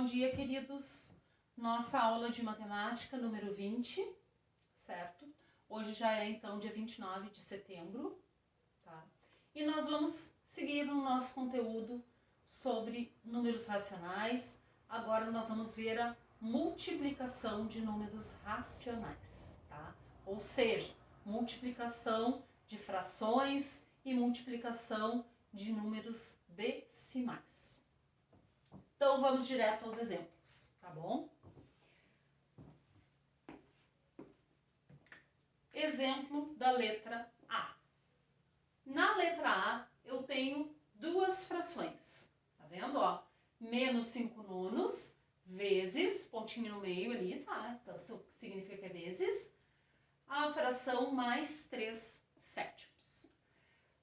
dia, queridos. Nossa aula de matemática número 20, certo? Hoje já é então dia 29 de setembro, tá? E nós vamos seguir no nosso conteúdo sobre números racionais. Agora nós vamos ver a multiplicação de números racionais, tá? Ou seja, multiplicação de frações e multiplicação de números decimais. Então vamos direto aos exemplos, tá bom? Exemplo da letra A. Na letra A eu tenho duas frações, tá vendo? Ó, menos 5 nonos vezes, pontinho no meio ali, tá? Então isso significa que é vezes, a fração mais 3 sétimos.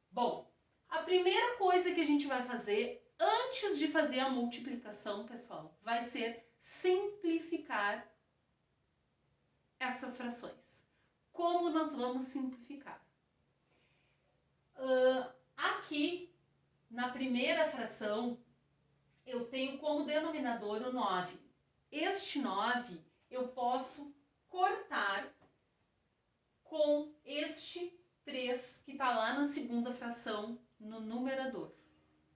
Bom, a primeira coisa que a gente vai fazer antes de fazer a multiplicação, pessoal, vai ser simplificar essas frações. Como nós vamos simplificar? Aqui, na primeira fração, eu tenho como denominador o 9. Este 9 eu posso cortar com este 3 que está lá na segunda fração no numerador,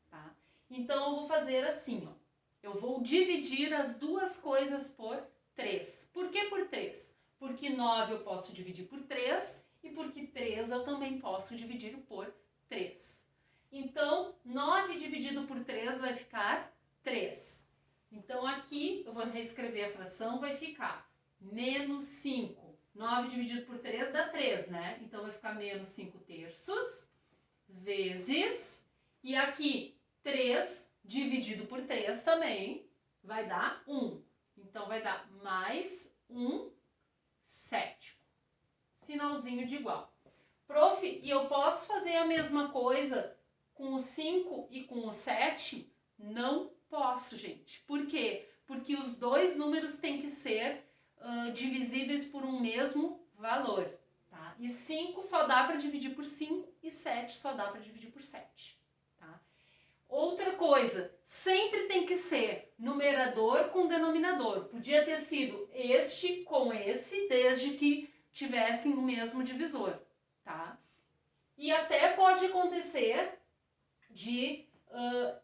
tá? Então eu vou fazer assim, ó. Eu vou dividir as duas coisas por 3. Por que por 3? Porque 9 eu posso dividir por 3 e porque 3 eu também posso dividir por 3. Então, 9 dividido por 3 vai ficar 3. Então, aqui eu vou reescrever a fração, vai ficar menos 5. 9 dividido por 3 dá 3, né? Então, vai ficar menos 5 terços vezes, e aqui 3 dividido por 3 também vai dar 1. Então, vai dar mais 1 sétimo. Sinalzinho de igual. Prof, e eu posso fazer a mesma coisa com o 5 e com o 7? Não posso, gente. Por quê? Porque os dois números têm que ser divisíveis por um mesmo valor, tá? E 5 só dá para dividir por 5 e 7 só dá para dividir por 7, tá? Outra coisa, sempre tem que ser numerador com denominador. Podia ter sido este com esse, desde que tivessem o mesmo divisor, tá? E até pode acontecer de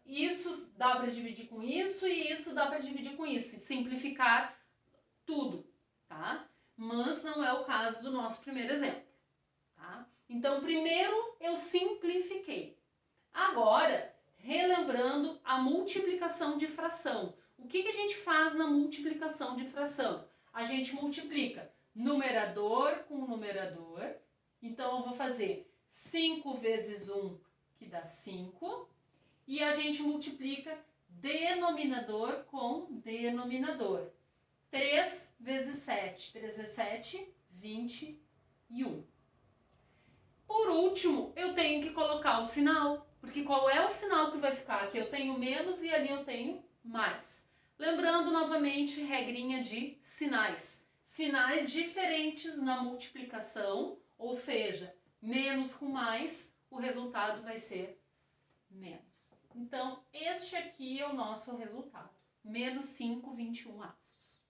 isso dá para dividir com isso e isso dá para dividir com isso, e simplificar tudo, tá? Mas não é o caso do nosso primeiro exemplo, tá? Então, primeiro eu simplifiquei. Agora, relembrando a multiplicação de fração. O que a gente faz na multiplicação de fração? A gente multiplica numerador com numerador. Então, eu vou fazer 5 vezes 1, que dá 5. E a gente multiplica denominador com denominador. 3 vezes 7. 3 vezes 7, 21. Por último, eu tenho que colocar o sinal. Porque qual é o sinal que vai ficar? Aqui eu tenho menos e ali eu tenho mais. Lembrando novamente, regrinha de sinais. Sinais diferentes na multiplicação, ou seja, menos com mais, o resultado vai ser menos. Então, este aqui é o nosso resultado. Menos 5, 21 avos.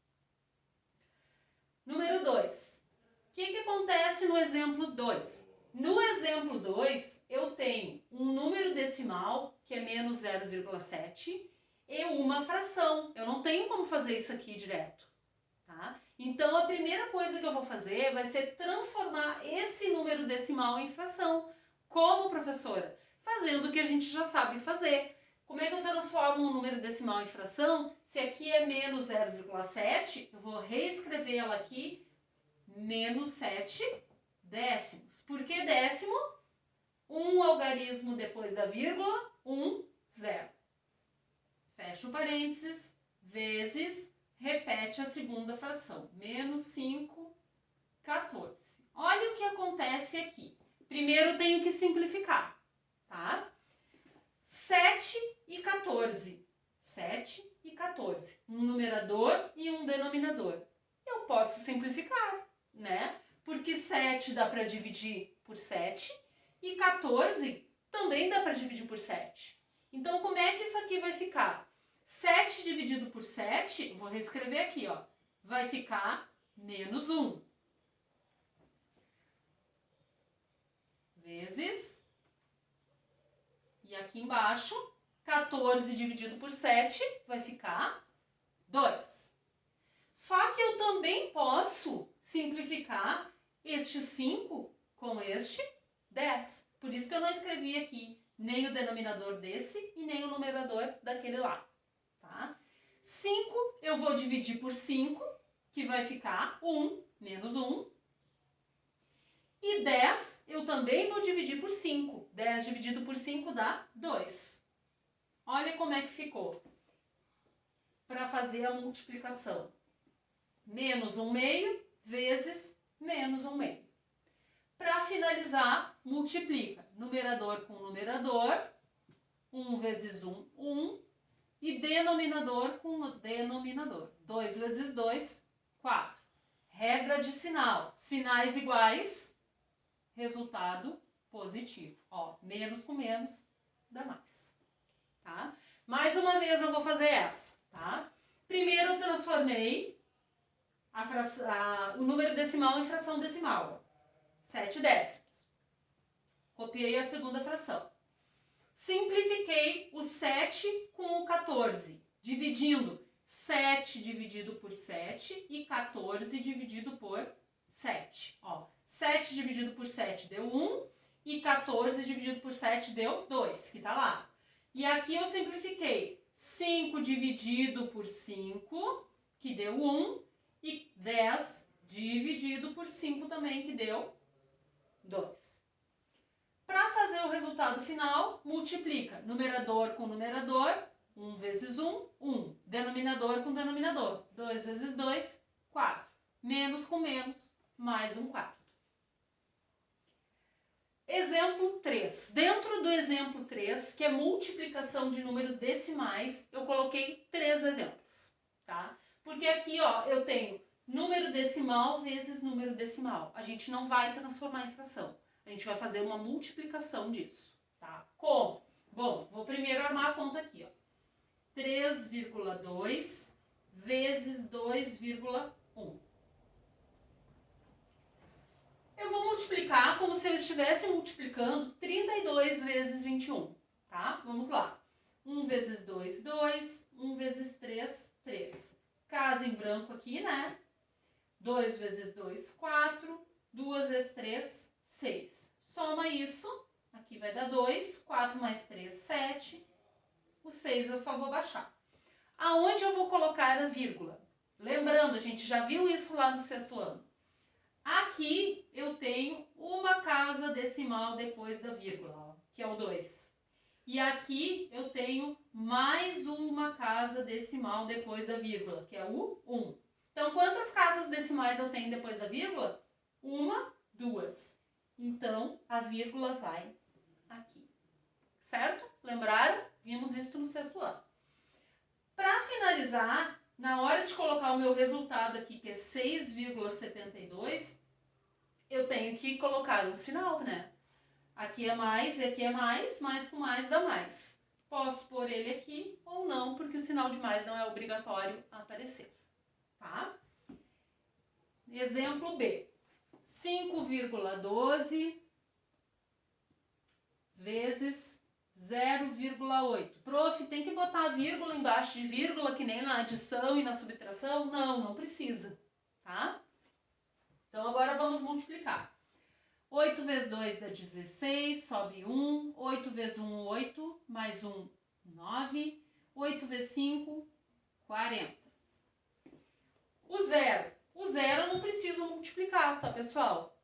Número 2. O que acontece no exemplo 2? No exemplo 2, eu tenho um número decimal, que é menos 0,7, e uma fração. Eu não tenho como fazer isso aqui direto, tá? Então, a primeira coisa que eu vou fazer vai ser transformar esse número decimal em fração. Como, professora? Fazendo o que a gente já sabe fazer. Como é que eu transformo um número decimal em fração? Se aqui é menos 0,7, eu vou reescrever ela aqui, menos 7 décimos. Por que décimo? Um algarismo depois da vírgula, 0. Fecha o parênteses, vezes, repete a segunda fração. Menos 5, 14. Olha o que acontece aqui. Primeiro eu tenho que simplificar, tá? 7 e 14. 7 e 14. Um numerador e um denominador. Eu posso simplificar, né? Porque 7 dá para dividir por 7 e 14 também dá para dividir por 7. Então, como é que isso aqui vai ficar? 7 dividido por 7, vou reescrever aqui, ó, vai ficar menos 1. Vezes, e aqui embaixo, 14 dividido por 7 vai ficar 2. Só que eu também posso simplificar este 5 com este 10. Por isso que eu não escrevi aqui nem o denominador desse e nem o numerador daquele lá. Tá? 5 eu vou dividir por 5, que vai ficar 1, menos 1. E 10 eu também vou dividir por 5. 10 dividido por 5 dá 2. Olha como é que ficou. Para fazer a multiplicação. Menos 1 meio vezes menos 1 meio. Para finalizar, multiplica numerador com numerador. 1 vezes 1, 1. E denominador com denominador. 2 vezes 2, 4. Regra de sinal. Sinais iguais, resultado positivo. Ó, menos com menos dá mais. Tá? Mais uma vez eu vou fazer essa. Tá? Primeiro eu transformei o número decimal em fração decimal. 7 décimos. Copiei a segunda fração. Simplifiquei o 7 com o 14, dividindo 7 dividido por 7 e 14 dividido por 7. Ó, 7 dividido por 7 deu 1 e 14 dividido por 7 deu 2, que tá lá. E aqui eu simplifiquei 5 dividido por 5, que deu 1, e 10 dividido por 5 também, que deu 2. Para fazer o resultado final, multiplica numerador com numerador, 1 vezes 1, 1. Denominador com denominador, 2 vezes 2, 4. Menos com menos, mais 1 quarto. Exemplo 3. Dentro do exemplo 3, que é multiplicação de números decimais, eu coloquei 3 exemplos, tá? Porque aqui, ó, eu tenho número decimal vezes número decimal. A gente não vai transformar em fração. A gente vai fazer uma multiplicação disso, tá? Como? Bom, vou primeiro armar a conta aqui, ó. 3,2 vezes 2,1. Eu vou multiplicar como se eu estivesse multiplicando 32 vezes 21, tá? Vamos lá. 1 vezes 2, 2. 1 vezes 3, 3. Casa em branco aqui, né? 2 vezes 2, 4. 2 vezes 3, 6. Soma isso, aqui vai dar 2, 4 mais 3, 7. O 6 eu só vou baixar. Aonde eu vou colocar a vírgula? Lembrando, a gente já viu isso lá no 6º ano. Aqui eu tenho uma casa decimal depois da vírgula, ó, que é o 2. E aqui eu tenho mais uma casa decimal depois da vírgula, que é o 1. Então, quantas casas decimais eu tenho depois da vírgula? 1, 2. Então, a vírgula vai aqui. Certo? Lembraram? Vimos isso no 6º ano. Para finalizar, na hora de colocar o meu resultado aqui, que é 6,72, eu tenho que colocar um sinal, né? Aqui é mais e aqui é mais com mais dá mais. Posso pôr ele aqui ou não, porque o sinal de mais não é obrigatório aparecer. Tá? Exemplo B. 5,12 vezes 0,8. Prof, tem que botar vírgula embaixo de vírgula, que nem na adição e na subtração? Não, não precisa, tá? Então, agora vamos multiplicar. 8 vezes 2 dá 16, sobe 1. 8 vezes 1, 8. Mais 1, 9. 8 vezes 5, 40. O zero eu não preciso multiplicar, tá, pessoal?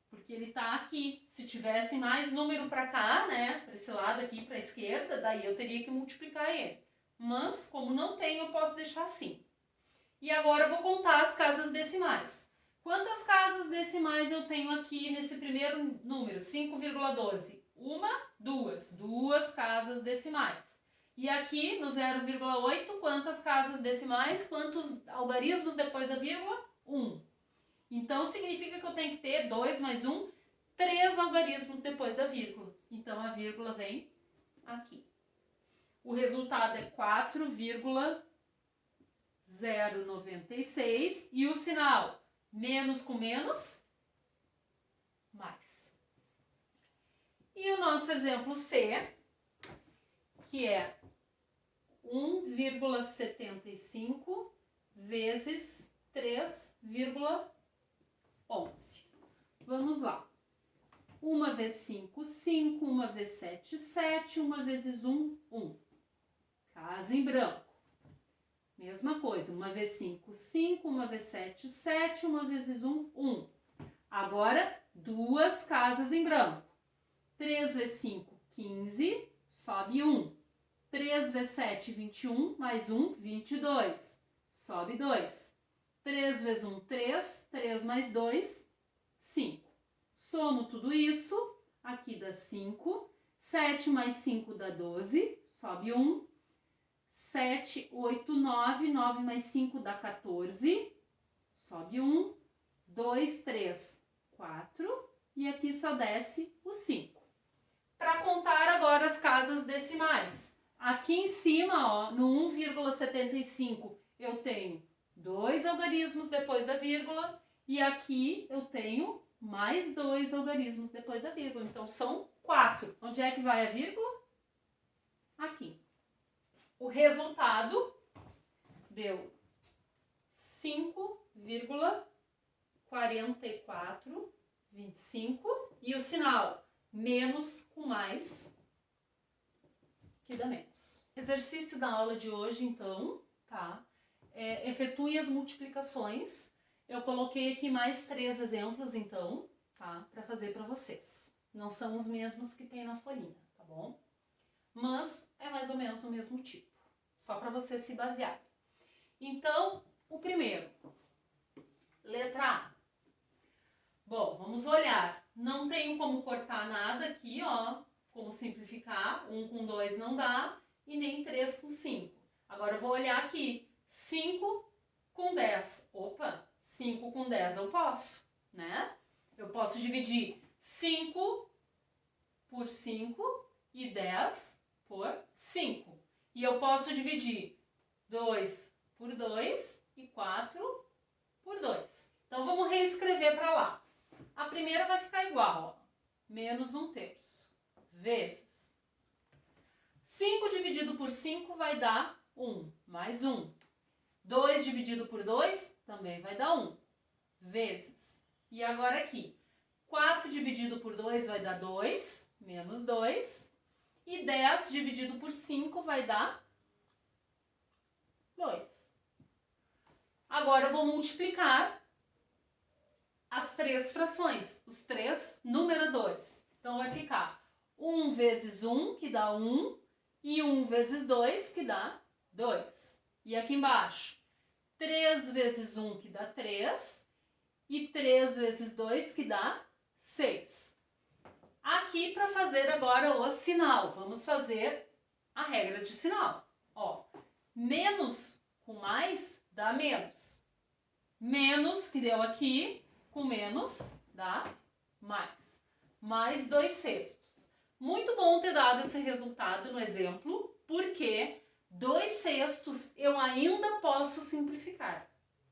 Porque ele tá aqui. Se tivesse mais número para cá, né, para esse lado aqui, para a esquerda, daí eu teria que multiplicar ele. Mas, como não tem, eu posso deixar assim. E agora eu vou contar as casas decimais. Quantas casas decimais eu tenho aqui nesse primeiro número? 5,12. 1, 2. 2 casas decimais. E aqui no 0,8, quantas casas decimais? Quantos algarismos depois da vírgula? 1. Então, significa que eu tenho que ter 2 mais 1, 3 algarismos depois da vírgula. Então, a vírgula vem aqui. O resultado é 4,096 e o sinal menos com menos, mais. E o nosso exemplo C, que é 1,75 vezes 3,11. Vamos lá. 1 vezes 5, 5. 1 vezes 7, 7. 1 vezes 1, 1. Casa em branco. Mesma coisa. 1 vezes 5, 5. 1 vezes 7, 7. 1 vezes 1, 1. Agora, duas casas em branco. 3 vezes 5, 15. Sobe 1. 3 vezes 7, 21. Mais 1, 22. Sobe 2. 3 vezes 1, 3. 3 mais 2, 5. Somo tudo isso, aqui dá 5, 7 mais 5 dá 12, sobe 1, 7, 8, 9, 9 mais 5 dá 14, sobe 1, 2, 3, 4 e aqui só desce o 5. Para contar agora as casas decimais, aqui em cima, ó, no 1,75 eu tenho 2 algarismos depois da vírgula e aqui eu tenho mais 2 algarismos depois da vírgula. Então, são 4. Onde é que vai a vírgula? Aqui. O resultado deu 5,4425 e o sinal menos com mais, que dá menos. Exercício da aula de hoje, então, tá? Efetue as multiplicações. Eu coloquei aqui mais 3 exemplos, então, tá? Para fazer para vocês. Não são os mesmos que tem na folhinha, tá bom? Mas é mais ou menos o mesmo tipo. Só para vocês se basearem. Então, o primeiro. Letra A. Bom, vamos olhar. Não tenho como cortar nada aqui, ó. Como simplificar. 1 com 2 não dá. E nem 3 com 5. Agora eu vou olhar aqui. 5 com 10. Opa! 5 com 10 eu posso, né? Eu posso dividir 5 por 5 e 10 por 5. E eu posso dividir 2 por 2 e 4 por 2. Então, vamos reescrever para lá. A primeira vai ficar igual, ó, menos 1/3, vezes 5 dividido por 5 vai dar 1, mais 1. 2 dividido por 2 também vai dar 1, vezes. E agora aqui, 4 dividido por 2 vai dar 2, menos 2. E 10 dividido por 5 vai dar 2. Agora eu vou multiplicar as 3 frações, os 3 numeradores. Então vai ficar 1 vezes 1, que dá 1, e 1 vezes 2, que dá 2. E aqui embaixo, 3 vezes 1, que dá 3, e 3 vezes 2, que dá 6. Aqui, para fazer agora o sinal, vamos fazer a regra de sinal. Ó, menos com mais dá menos. Menos, que deu aqui, com menos dá mais. Mais 2/6. Muito bom ter dado esse resultado no exemplo, porque 2/6 eu ainda posso simplificar.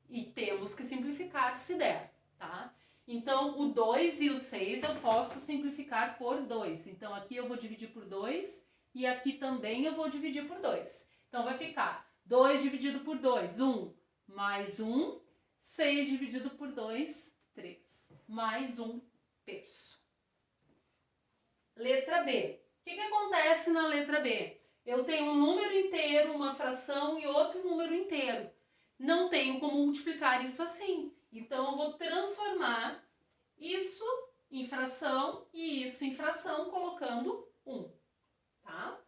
E temos que simplificar se der, tá? Então, o 2 e o 6 eu posso simplificar por 2. Então, aqui eu vou dividir por 2 e aqui também eu vou dividir por 2. Então, vai ficar 2 dividido por 2, 1, mais 1. 6 dividido por 2, 3, mais 1/3. Letra B. O que acontece na letra B? Eu tenho um número inteiro, uma fração e outro número inteiro. Não tenho como multiplicar isso assim. Então, eu vou transformar isso em fração e isso em fração colocando 1. Tá?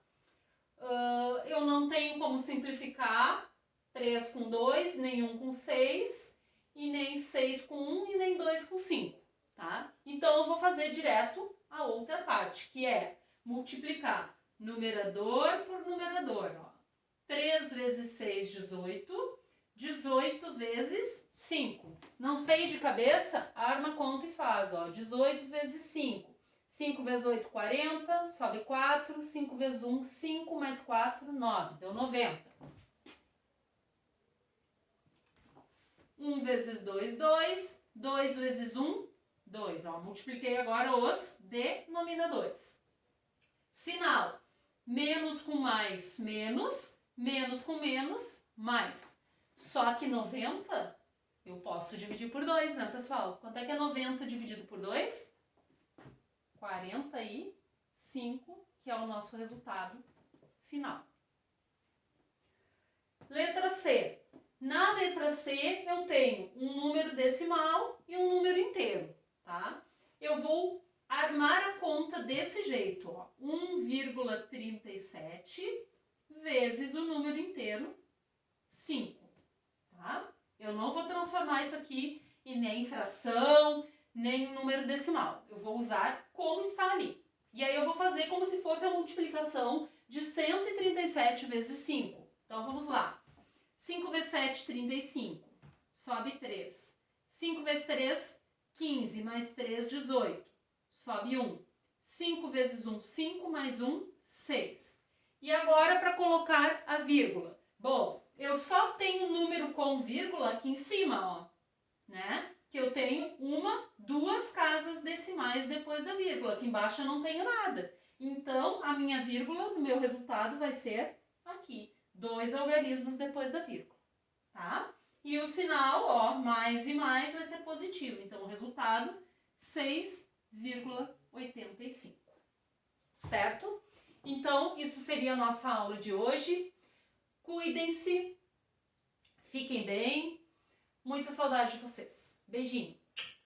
Eu não tenho como simplificar 3 com 2, nem 1 com 6, e nem 6 com 1 e nem 2 com 5. Tá? Então, eu vou fazer direto a outra parte, que é multiplicar numerador por numerador. Ó. 3 vezes 6, 18. 18 vezes 5. Não sei de cabeça, arma, conta e faz. Ó. 18 vezes 5. 5 vezes 8, 40, sobe 4, 5 vezes 1, 5, mais 4, 9, deu 90. 1 vezes 2, 2, 2 vezes 1, 2. Ó, multipliquei agora os denominadores. Sinal, menos com mais, menos, menos com menos, mais. Só que 90 eu posso dividir por 2, né, pessoal? Quanto é que é 90 dividido por 2? 45, que é o nosso resultado final. Letra C. Na letra C, eu tenho um número decimal e um número inteiro, tá? Eu vou armar a conta desse jeito, ó. 1,37 vezes o número inteiro, 5, tá? Eu não vou transformar isso aqui em nem fração, nem em número decimal. Eu vou usar como está ali. E aí eu vou fazer como se fosse a multiplicação de 137 vezes 5. Então vamos lá. 5 vezes 7, 35. Sobe 3. 5 vezes 3, 15. Mais 3, 18. Sobe 1. 5 vezes 1, 5. Mais 1, 6. E agora para colocar a vírgula. Bom, eu só tenho número com vírgula aqui em cima, ó. Né? Que eu tenho duas casas decimais depois da vírgula. Aqui embaixo eu não tenho nada. Então, a minha vírgula no meu resultado vai ser aqui. 2 algarismos depois da vírgula, tá? E o sinal, ó, mais e mais vai ser positivo. Então, o resultado, 6,85. Certo? Então, isso seria a nossa aula de hoje. Cuidem-se, fiquem bem. Muita saudade de vocês. Beijinho!